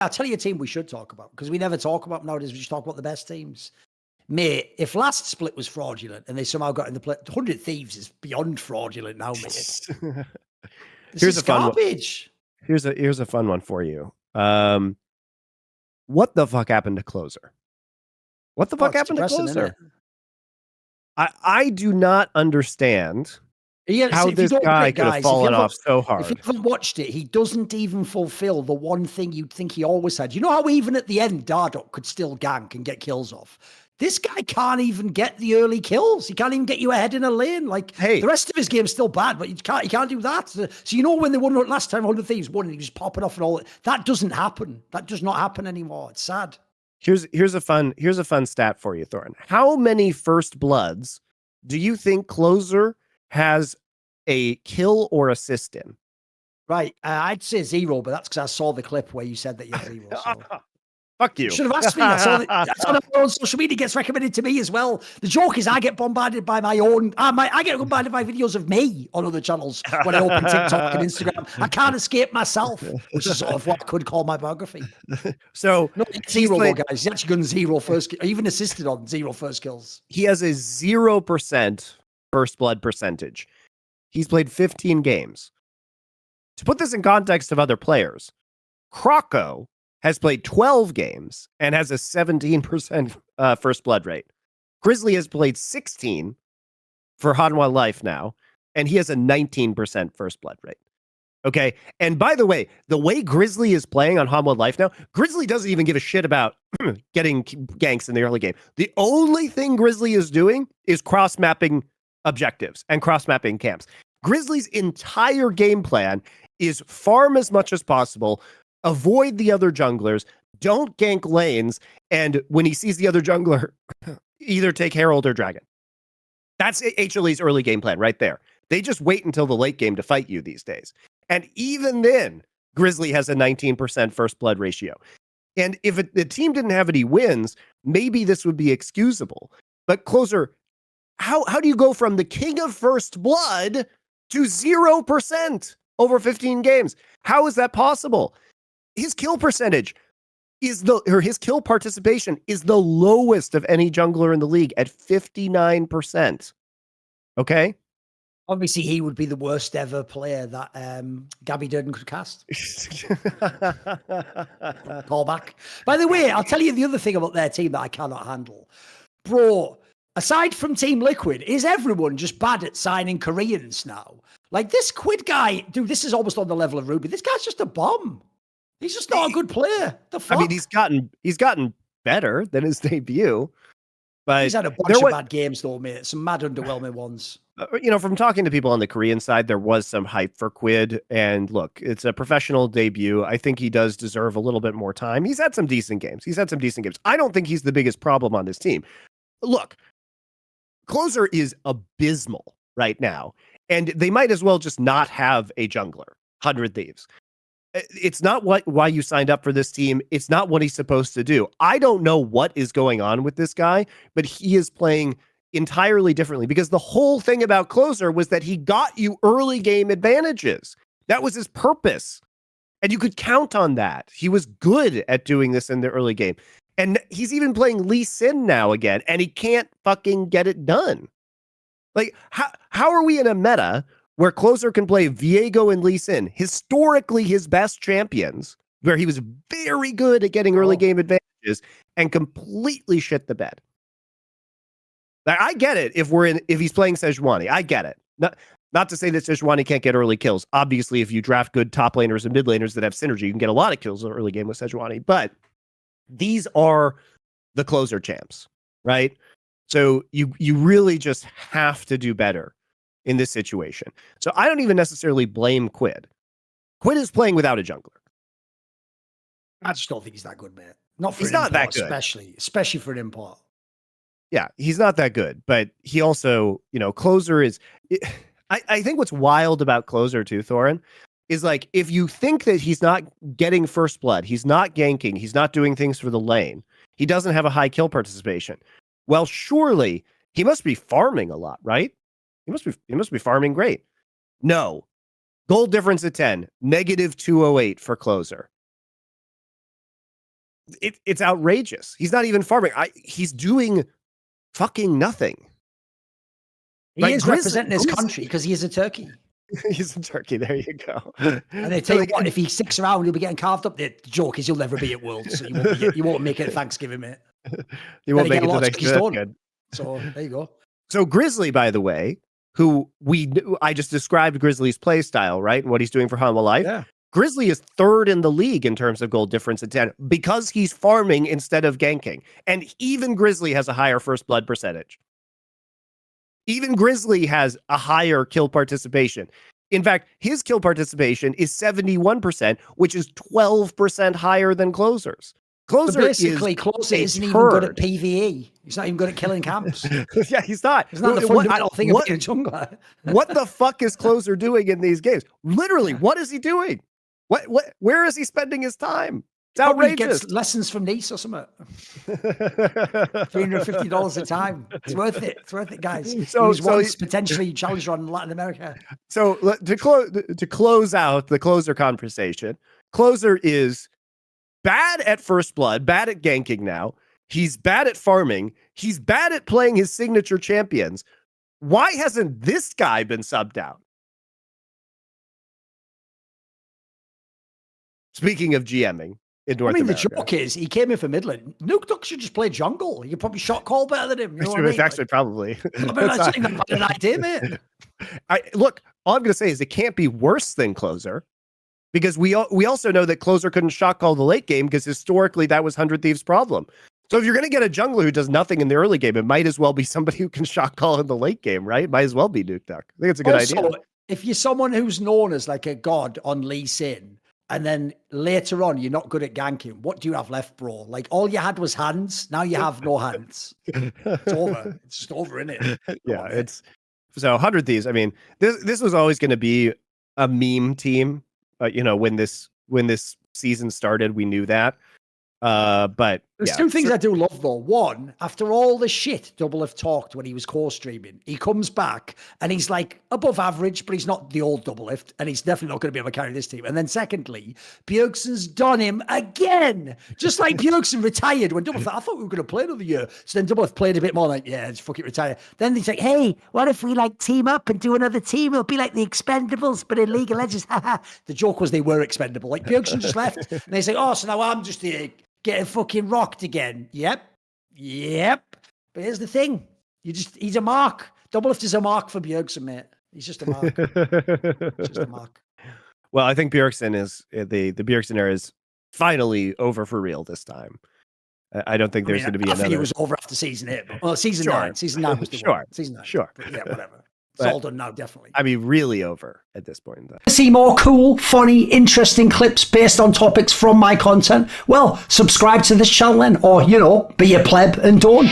I'll tell you a team we should talk about, because we never talk about them nowadays. We just talk about the best teams. Mate, if last split was fraudulent and they somehow got in the play, 100 Thieves is beyond fraudulent now, mate. This Here's is a fun garbage. Here's a fun one for you. What the fuck happened to Closer? What the fuck happened to Closer? I do not understand how this guy could have fallen off so hard. If you haven't watched it, he doesn't even fulfill the one thing you'd think he always had. You know how even at the end, Dardoch could still gank and get kills off? This guy can't even get the early kills. He can't even get you ahead in a lane. Like, the rest of his game's still bad, but he can't do that. So you know when they won last time, 100 Thieves won, and he was popping off and all that doesn't happen. That does not happen anymore. It's sad. Here's a fun stat for you, Thorin. How many first bloods do you think Closer has a kill or assist in? Right, I'd say 0, but that's because I saw the clip where you said that you had 0. So. Fuck you. You should have asked me. That's on our own social media, gets recommended to me as well. The joke is I get bombarded by my own. I get bombarded by videos of me on other channels when I open TikTok and Instagram. I can't escape myself, which is sort of what I could call my biography. So no, 0 though, guys. He's actually gotten 0 first. Even assisted on 0 first kills. He has a 0% first blood percentage. He's played 15 games. To put this in context of other players, Croco has played 12 games and has a 17% first blood rate. Grizzly has played 16 for Hanwha Life now, and he has a 19% first blood rate. Okay, and by the way Grizzly is playing on Hanwha Life now, Grizzly doesn't even give a shit about getting ganks in the early game. The only thing Grizzly is doing is cross-mapping objectives and cross-mapping camps. Grizzly's entire game plan is farm as much as possible, avoid the other junglers, don't gank lanes, and when he sees the other jungler, either take Herald or Dragon. That's HLE's early game plan right there. They just wait until the late game to fight you these days. And even then, Grizzly has a 19% first blood ratio. And if the team didn't have any wins, maybe this would be excusable. But Closer, how do you go from the king of first blood to 0% over 15 games? How is that possible? His kill percentage his kill participation is the lowest of any jungler in the league at 59%. Okay? Obviously, he would be the worst ever player that Gabby Durden could cast. Call back. By the way, I'll tell you the other thing about their team that I cannot handle. Bro, aside from Team Liquid, is everyone just bad at signing Koreans now? Like this Quid guy, dude, this is almost on the level of Ruby. This guy's just a bomb. He's just not a good player. The fuck? I mean, he's gotten better than his debut. But he's had a bunch of bad games though, mate. Some mad underwhelming ones. From talking to people on the Korean side, there was some hype for Quid. And look, it's a professional debut. I think he does deserve a little bit more time. He's had some decent games. I don't think he's the biggest problem on this team. Look, Closer is abysmal right now. And they might as well just not have a jungler, 100 Thieves. It's not why you signed up for this team. It's not what he's supposed to do. I don't know what is going on with this guy, but he is playing entirely differently because the whole thing about Closer was that he got you early game advantages. That was his purpose. And you could count on that. He was good at doing this in the early game. And he's even playing Lee Sin now again, and he can't fucking get it done. Like, how are we in a meta where Closer can play Viego and Lee Sin, historically his best champions, where he was very good at getting early game advantages, and completely shit the bed? I get it if he's playing Sejuani. I get it. Not to say that Sejuani can't get early kills. Obviously, if you draft good top laners and mid laners that have synergy, you can get a lot of kills in the early game with Sejuani. But these are the Closer champs, right? So you really just have to do better in this situation. So I don't even necessarily blame Quid. Quid is playing without a jungler. I just don't think he's that good, man. He's not that good, especially for an import. Yeah, he's not that good, but he also, Closer is. I think what's wild about Closer too, Thorin, is like if you think that he's not getting first blood, he's not ganking, he's not doing things for the lane, he doesn't have a high kill participation. Well, surely he must be farming a lot, right? He must be farming great. No. Gold difference at 10, -208 for Closer. It's outrageous. He's not even farming. He's doing fucking nothing. He is representing his country because he is a turkey. He's in Turkey. There you go. And they tell you what, if he sticks around, he'll be getting carved up. The joke is you'll never be at Worlds, so you won't make it at Thanksgiving, mate. You won't make it to Thanksgiving. So there you go. So Grizzly, by the way, who I just described Grizzly's play style, right? And what he's doing for Hanwha Life. Yeah. Grizzly is third in the league in terms of goal difference at 10 because he's farming instead of ganking. And even Grizzly has a higher first blood percentage. Even Grizzly has a higher kill participation. In fact, his kill participation is 71%, which is 12% higher than Closer's. Closer isn't even good at PvE. He's not even good at killing camps. Yeah, he's not. He's not the fundamental thing about being a jungler. What the fuck is Closer doing in these games? Literally, what is he doing? Where is he spending his time? It's outrageous. He gets lessons from Nice or something. $350 a time. It's worth it. It's worth it, guys. He's once potentially challenger on Latin America. So to close out the Closer conversation, Closer is bad at first blood, bad at ganking now. He's bad at farming. He's bad at playing his signature champions. Why hasn't this guy been subbed out? Speaking of GMing in North America. The joke is he came in for Midland. Nuke Duck should just play jungle. You probably shot call better than him. You know what I mean? Actually, probably. That's not an idea, mate. Look, all I'm going to say is it can't be worse than Closer, because we also know that Closer couldn't shot call the late game because historically that was 100 Thieves' problem. So if you're going to get a jungler who does nothing in the early game, it might as well be somebody who can shot call in the late game, right? It might as well be Nuke Duck. I think it's a good idea. If you're someone who's known as like a god on Lee Sin, and then later on, you're not good at ganking. What do you have left, bro? Like, all you had was hands. Now you have no hands. It's over. It's just over, isn't it? Yeah, it's... So, 100 Thieves, I mean, this was always going to be a meme team. When this season started, we knew that. But there's two things I do love though. One, after all the shit Doublelift talked when he was co-streaming, he comes back and he's like above average, but he's not the old Doublelift, and he's definitely not going to be able to carry this team. And then secondly, Bjergsen's done him again, just like Bjergsen retired when Doublelift. I thought we were going to play another year. So then Doublelift played a bit more, like, yeah, just fuck it, retire. Then he's like, hey, what if we like team up and do another team? It'll be like the Expendables, but in League of Legends. The joke was they were expendable. Like Bjergsen just left, and they say, oh, so now I'm just the getting fucking rocked again. Yep. But here's the thing. He's a mark. Doublelift is a mark for Bjergsen, mate. He's just a mark. Well, I think Bjergsen is the Bjergsen era is finally over for real this time. I don't think there's going to be another. I think it was over after season 8. Well, season 9. Season 9 was the one. Season 9. Sure. But yeah, whatever. It's all done now, definitely. I mean, really over at this point in time. See more cool, funny, interesting clips based on topics from my content? Well, subscribe to this channel then, or, be a pleb and don't.